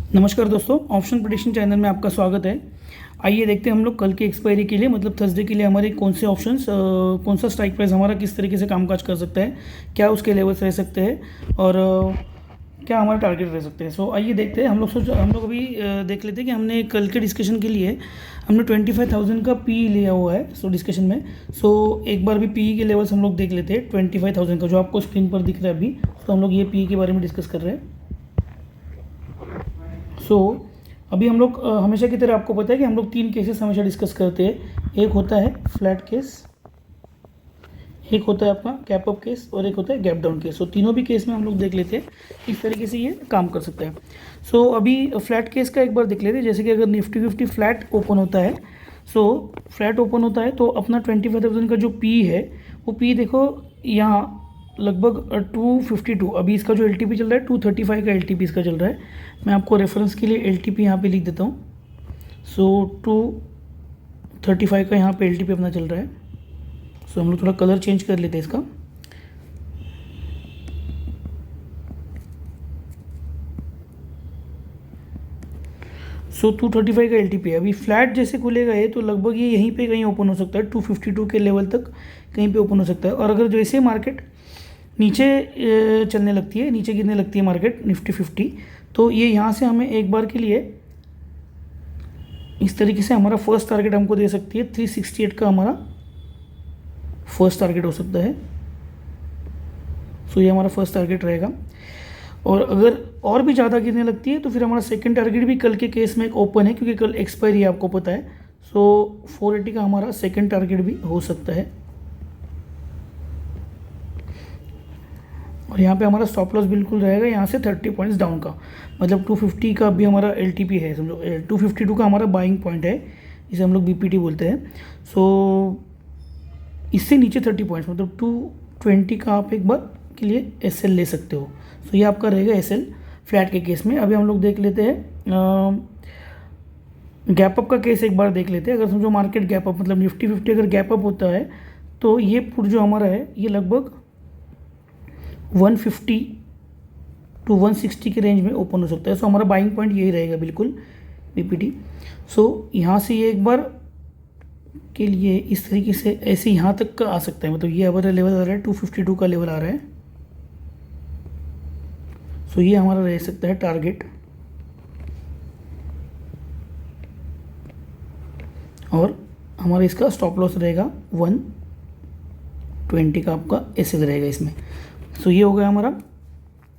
नमस्कार दोस्तों, option prediction channel में आपका स्वागत है। आइए देखते हैं हम लोग कल की एक्सपायरी के लिए मतलब थर्सडे के लिए हमारे कौन से ऑप्शंस कौन सा स्ट्राइक प्राइस हमारा किस तरीके से कामकाज कर सकता है, क्या उसके लेवल्स रह सकते हैं और क्या हमारा टारगेट रह सकते हैं। सो आइए देखते हैं। हम लोग अभी देख लेते हैं कि हमने कल के डिस्कशन के लिए हमने 25,000 का पी लिया हुआ है सो डिस्कशन में। सो एक बार भी पी के लेवल्स हम लोग देख लेते हैं 25,000 का जो आपको स्क्रीन पर दिख रहा है अभी। तो हम लोग ये पी के बारे में डिस्कस कर रहे हैं। सो अभी हम लोग हमेशा की तरह आपको पता है कि हम लोग तीन केसेस हमेशा डिस्कस करते हैं। एक होता है फ्लैट केस, एक होता है अपना गैप अप केस और एक होता है गैप डाउन केस। सो तीनों भी केस में हम लोग देख लेते हैं इस तरीके से ये काम कर सकता है। सो अभी फ्लैट केस का एक बार देख लेते हैं। जैसे कि अगर निफ्टी 50 फ्लैट ओपन होता है, सो फ्लैट ओपन होता है तो अपना 25,000 का जो पी है वो पी देखो यहाँ लगभग 252। अभी इसका जो एल चल रहा है 235 का एल इसका चल रहा है। मैं आपको रेफरेंस के लिए एल यहाँ पे लिख देता हूँ। सो 235 का यहाँ पे एल अपना चल रहा है। सो हम लोग थोड़ा कलर चेंज कर लेते हैं इसका। सो 235 का एल है। अभी फ्लैट जैसे खुलेगा ये तो लगभग ये यहीं पे कहीं ओपन हो सकता है, 252 के लेवल तक कहीं पे ओपन हो सकता है। और अगर जैसे मार्केट नीचे चलने लगती है, नीचे गिरने लगती है मार्केट निफ्टी 50, तो ये यहाँ से हमें एक बार के लिए इस तरीके से हमारा फर्स्ट टारगेट हमको दे सकती है। 368 का हमारा फर्स्ट टारगेट हो सकता है। सो ये हमारा फर्स्ट टारगेट रहेगा। और अगर और भी ज़्यादा गिरने लगती है तो फिर हमारा सेकंड टारगेट भी कल के केस में एक ओपन है, क्योंकि कल एक्सपायरी है आपको पता है। सो 480 का हमारा सेकंड टारगेट भी हो सकता है। और यहाँ पे हमारा स्टॉप लॉस बिल्कुल रहेगा यहाँ से 30 पॉइंट्स डाउन का, मतलब 250 का भी हमारा एल है समझो। 252 का हमारा बाइंग पॉइंट है, इसे हम लोग बीपीटी बोलते हैं। सो इससे नीचे 30 पॉइंट्स मतलब 220 का आप एक बार के लिए एस ले सकते हो। सो ये आपका रहेगा एस फ्लैट के केस में। अभी हम लोग देख लेते हैं गैप अप का केस एक बार देख लेते हैं। अगर समझो मार्केट गैप अप मतलब निफ्टी 50 अगर गैप अप होता है तो ये पुट जो हमारा है ये लगभग 150 टू 160 के रेंज में ओपन हो सकता है। सो हमारा बाइंग पॉइंट यही रहेगा बिल्कुल बीपीटी। सो यहाँ से ये एक बार के लिए इस तरीके से ऐसे यहाँ तक का आ सकता है, मतलब ये हमारा लेवल आ रहा है 252 का लेवल आ रहा है। सो ये हमारा रह सकता है टारगेट। और हमारा इसका स्टॉप लॉस रहेगा 120 का आपका ऐसे रहेगा इसमें। सो ये हो गया हमारा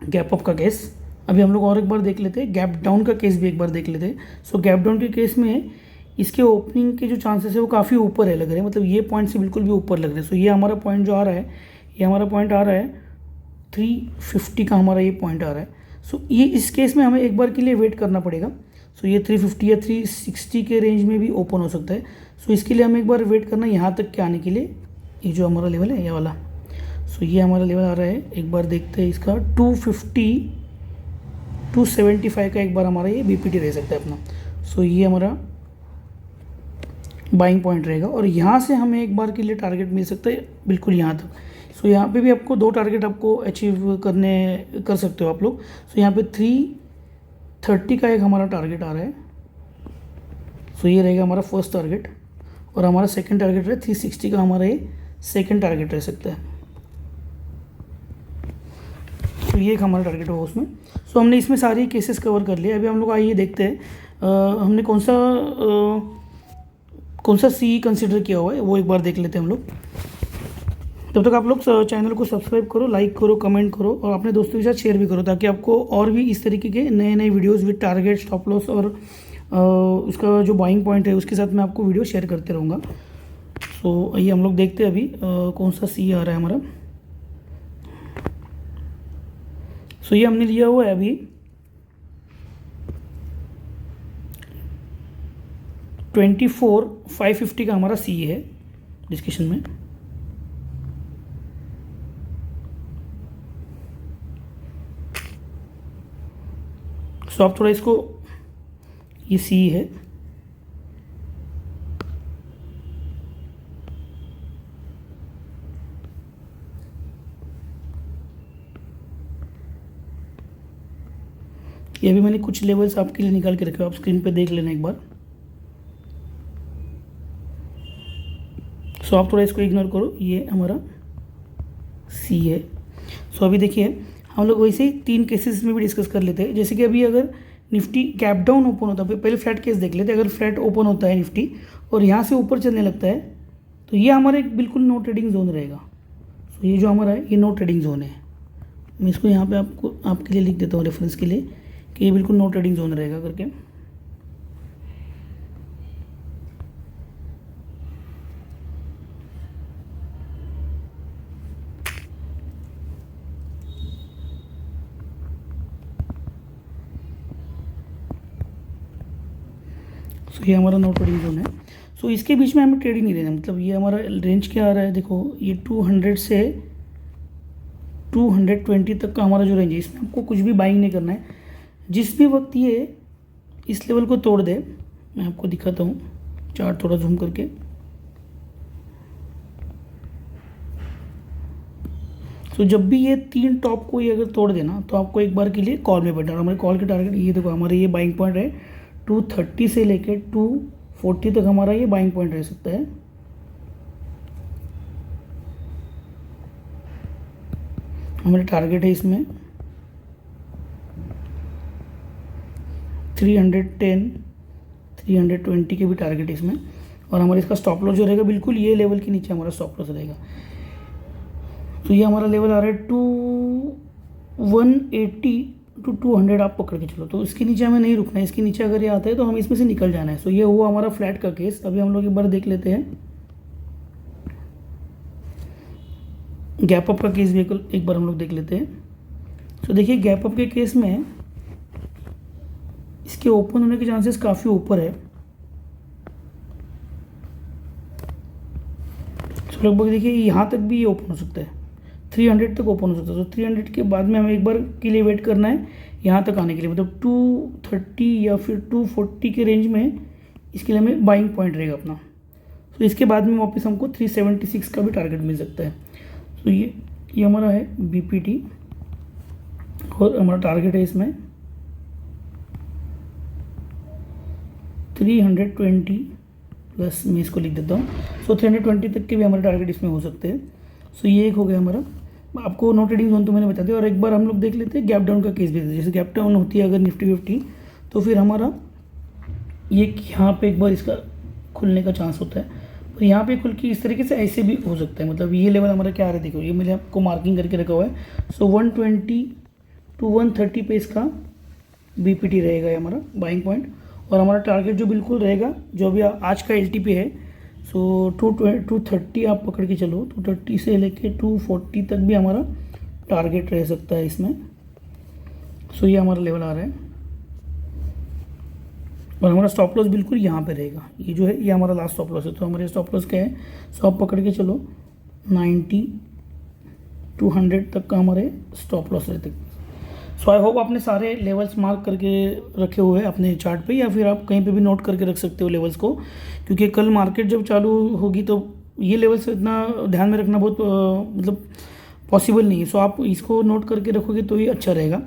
गैप अप का केस। अभी हम लोग और एक बार देख लेते हैं गैप डाउन का केस भी एक बार देख लेते हैं। सो गैप डाउन के केस में इसके ओपनिंग के जो चांसेस है वो काफ़ी ऊपर है लग रहे हैं, मतलब ये पॉइंट से बिल्कुल भी ऊपर लग रहे हैं। सो ये हमारा पॉइंट जो आ रहा है, ये हमारा पॉइंट आ रहा है 350 का हमारा ये पॉइंट आ रहा है। सो ये इस केस में हमें एक बार के लिए वेट करना पड़ेगा। सो ये 350 या 360 के रेंज में भी ओपन हो सकता है। सो इसके लिए हमें एक बार वेट करना यहाँ तक के आने के लिए। ये जो हमारा लेवल है ये वाला, सो ये हमारा लेवल आ रहा है। एक बार देखते हैं इसका 250 275 का एक बार हमारा ये बीपीटी रह सकता है अपना। सो ये हमारा बाइंग पॉइंट रहेगा और यहाँ से हमें एक बार के लिए टारगेट मिल सकता है बिल्कुल यहाँ तक। सो यहाँ पे भी आपको दो टारगेट आपको अचीव कर सकते हो आप लोग। सो यहाँ पे 330 का एक हमारा टारगेट आ रहा है। सो ये रहेगा हमारा फर्स्ट टारगेट और हमारा सेकंड टारगेट है 360 का हमारा ये सेकंड टारगेट रह सकता है। तो ये एक हमारा टारगेट होगा उसमें। सो हमने इसमें सारी केसेस कवर कर लिए। अभी हम लोग आइए देखते हैं हमने कौन सा सी कंसिडर किया हुआ है वो एक बार देख लेते हैं हम लोग। तब तक आप लोग चैनल को सब्सक्राइब करो, लाइक करो, कमेंट करो और अपने दोस्तों के साथ शेयर भी करो, ताकि आपको और भी इस तरीके के नए नए videos with target, stop loss और उसका जो बाइंग पॉइंट है उसके साथ मैं आपको वीडियो शेयर करते रहूँगा। सो आइए हम लोग देखते हैं अभी कौन सा सी आ रहा है हमारा। सो ये हमने लिया हुआ है अभी 24,550 का हमारा सी है डिस्कशन में। सो आप थोड़ा इसको, ये सी है ये भी मैंने कुछ लेवल्स आपके लिए निकाल के रखे हो, आप स्क्रीन पे देख लेना एक बार। सो आप थोड़ा इसको इग्नोर करो, ये हमारा सी है। सो अभी देखिए हम लोग वैसे ही 3 केसेस में भी डिस्कस कर लेते हैं। जैसे कि अभी अगर निफ्टी गैप डाउन ओपन होता है, पहले फ्लैट केस देख लेते हैं। अगर फ्लैट ओपन होता है निफ्टी और यहाँ से ऊपर चलने लगता है तो ये हमारा एक बिल्कुल नो ट्रेडिंग जोन रहेगा। तो ये जो हमारा है ये नो ट्रेडिंग जोन है। मैं इसको यहाँ पे आपके लिए लिख देता हूँ रेफरेंस के लिए कि ये बिल्कुल नो ट्रेडिंग जोन रहेगा करके। सो ये हमारा नो ट्रेडिंग जोन है। सो इसके बीच में हमें ट्रेड ही नहीं लेना, मतलब ये हमारा रेंज क्या आ रहा है, देखो ये 200 से 220 तक का हमारा जो रेंज है, इसमें आपको कुछ भी बाइंग नहीं करना है। जिस भी वक्त ये इस लेवल को तोड़ दे, मैं आपको दिखाता हूँ चार्ट थोड़ा जूम करके। तो जब भी ये 3 टॉप को ये अगर तोड़ देना तो आपको एक बार के लिए कॉल में बैठना। हमारे कॉल के टारगेट ये देखो, हमारे ये बाइंग पॉइंट है 230 से लेके 240 तक हमारा ये बाइंग पॉइंट रह सकता है। हमारे टारगेट है इसमें 310 320 के भी टारगेट है इसमें। और हमारे इसका स्टॉप लॉस जो रहेगा बिल्कुल ये लेवल के नीचे हमारा स्टॉप लॉस रहेगा। तो ये हमारा लेवल आ रहा है 180 to 200 आप पकड़ के चलो। तो इसके नीचे हमें नहीं रुकना है, इसके नीचे अगर ये आता है तो हम इसमें से निकल जाना है। सो ये हुआ हमारा फ्लैट का केस। अभी हम लोग एक बार देख लेते हैं गैप अप का केस भी एक बार हम लोग देख लेते हैं। तो देखिए गैप अप के केस में इसके ओपन होने के चांसेस काफ़ी ऊपर है। तो लगभग देखिए यहाँ तक भी ये ओपन हो सकता है, 300 तक ओपन हो सकता है। तो 300 के बाद में हमें एक बार के लिए वेट करना है यहाँ तक आने के लिए, मतलब 230 या फिर 240 के रेंज में इसके लिए हमें बाइंग पॉइंट रहेगा अपना। तो इसके बाद में वापस हमको 376 का भी टारगेट मिल सकता है। तो ये हमारा है BPT और हमारा टारगेट है इसमें 320 प्लस, मैं इसको लिख देता हूँ। सो 320 तक के भी हमारे टारगेट इसमें हो सकते हैं। सो ये एक हो गया हमारा। आपको नो ट्रेडिंग जोन तो मैंने बता दिया। और एक बार हम लोग देख लेते हैं गैप डाउन का केस भी। जैसे गैप डाउन होती है अगर निफ्टी 50 तो फिर हमारा ये यहाँ पे एक बार इसका खुलने का चांस होता है। और यहाँ पे खुल के इस तरीके से ऐसे भी हो सकता है। मतलब ये लेवल हमारा क्या आ रहा है, देखो ये मैंने आपको मार्किंग करके रखा हुआ है। सो 120 to 130 पे इसका BPT रहेगा ये हमारा बाइंग पॉइंट। और हमारा टारगेट जो बिल्कुल रहेगा, जो अभी आज का LTP है, सो 230 आप पकड़ के चलो। 230 से लेके 240 तक भी हमारा टारगेट रह सकता है इसमें। सो ये हमारा लेवल आ रहा है। और हमारा स्टॉप लॉस बिल्कुल यहाँ पे रहेगा। ये जो है ये हमारा लास्ट स्टॉप लॉस है। तो हमारे स्टॉप लॉस क्या है, सो आप पकड़ के चलो 90 to 100 तक का हमारे स्टॉप लॉस रहते हैं। सो आई होप आपने सारे लेवल्स मार्क करके रखे हुए हैं अपने चार्ट पे, या फिर आप कहीं पे भी नोट करके रख सकते हो लेवल्स को, क्योंकि कल मार्केट जब चालू होगी तो ये लेवल्स इतना ध्यान में रखना बहुत मतलब पॉसिबल नहीं है। सो आप इसको नोट करके रखोगे तो ही अच्छा रहेगा।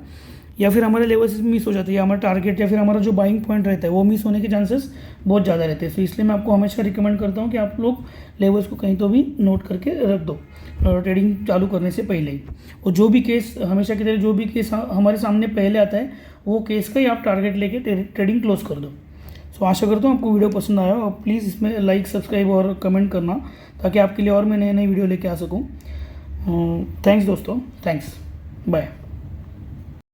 या फिर हमारे लेवल्स मिस हो जाते हैं, हमारा टारगेट या फिर हमारा जो बाइंग पॉइंट रहता है वो मिस होने के चांसेस बहुत ज़्यादा रहते हैं। तो इसलिए मैं आपको हमेशा रिकमेंड करता हूँ कि आप लोग लेवल्स को कहीं तो भी नोट करके रख दो ट्रेडिंग चालू करने से पहले ही। और जो भी केस हमेशा की तरह जो भी केस हमारे सामने पहले आता है वो केस का ही आप टारगेट लेके ट्रेडिंग क्लोज कर दो। सो आशा करता हूँ आपको वीडियो पसंद आया और प्लीज़ इसमें लाइक, सब्सक्राइब और कमेंट करना ताकि आपके लिए और मैं नए नए वीडियो लेके आ सकूँ। थैंक्स दोस्तों, थैंक्स, बाय।